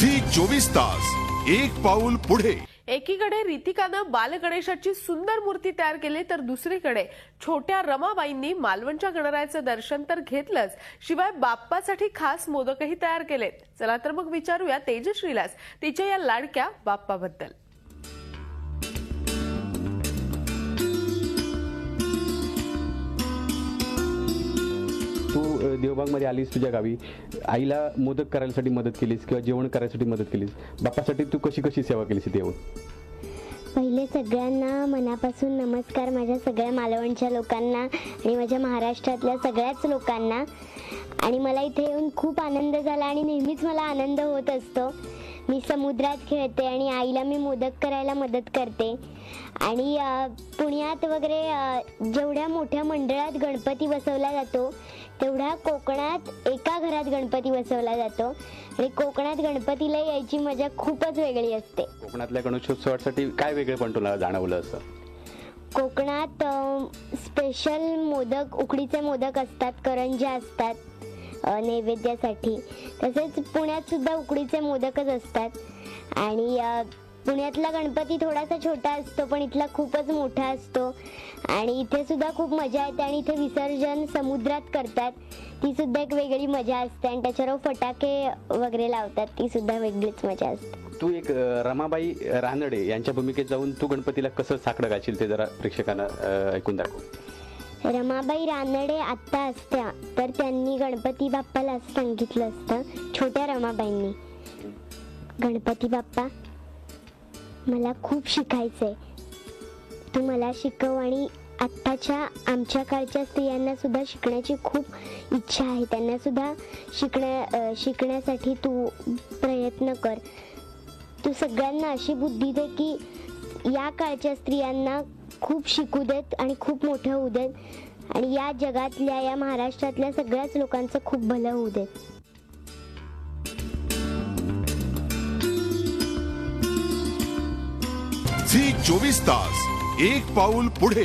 Zee 24 तास एक पाऊल पुढे। एकीकडे रितिकानं बालगणेशाची सुंदर मूर्ती तयार केली तर दुसरीकडे छोट्या रमाबाईंनी मालवणच्या गणरायाचं दर्शन तर घेतलंच, शिवाय बाप्पासाठी खास मोदकही तयार केलेत। चला तर मग विचारूया तेजश्रीलाच तिच्या या लाडक्या बाप्पाबद्दल। तू देवबागमध्ये आलीस, तुझ्या गावी आईला मोदक करायसाठी मदत केलीस किंवा जेवण करायसाठी मदत केलीस, बाप्पासाठी तू कशी कशी सेवा केलीस इथे येऊन? पहिले सगळ्यांना मनापासून नमस्कार, माझ्या सगळ्या मालवणच्या लोकांना आणि माझ्या महाराष्ट्रातल्या सगळ्याच लोकांना। आणि मला इथे येऊन खूप आनंद झाला आणि नेहमीच मला आनंद होत असतो। मी समुद्रात खेळते आणि आईला मी मोदक करायला मदत करते। आणि पुण्यात वगैरे जेवढ्या मोठ्या मंडळात गणपती बसवला जातो तेवढा कोकणात एका घरात गणपती बसवला जातो आणि कोकणात गणपतीला यायची मजा खूपच वेगळी असते। कोकणातल्या गणेशोत्सवासाठी काय वेगळेपण तुला जाणवलं असं? कोकणात स्पेशल मोदक, उकडीचे मोदक असतात, करंज्या असतात नैवेद्यासाठी। तसेच पुण्यात सुद्धा उकडीचे मोदकच असतात। आणि पुण्यातला गणपती थोडासा छोटा असतो पण इथला खूपच मोठा असतो आणि इथे सुद्धा खूप मजा येते। आणि इथे विसर्जन समुद्रात करतात, ती सुद्धा एक वेगळी मजा असते आणि त्याच्यावर फटाके वगैरे लावतात, ती सुद्धा वेगळीच मजा असते। तू एक रमाबाई रानडे यांच्या भूमिकेत जाऊन तू गणपतीला कसं साकडं घालशील ते जरा प्रेक्षकांना ऐकून दाखव। रमाबाई रानडे आत्ता असत्या तर त्यांनी गणपती बाप्पाला असं सांगितलं असतं, छोट्या रमाबाईंनी, गणपती बाप्पा मला खूप शिकायचंय, तू मला शिकव। आणि आत्ताच्या आमच्या काळच्या स्त्रियांना सुद्धा शिकण्याची खूप इच्छा आहे, त्यांना सुद्धा शिकण्यासाठी तू प्रयत्न कर। तू सगळ्यांना अशी बुद्धी दे की या काळच्या स्त्रियांना खूप शिकू देत आणि खूप मोठं होऊ देत आणि या जगातल्या, या महाराष्ट्रातल्या सगळ्याच लोकांचं खूप भलं होऊ देत। झी 24 तास एक पाऊल पुढे।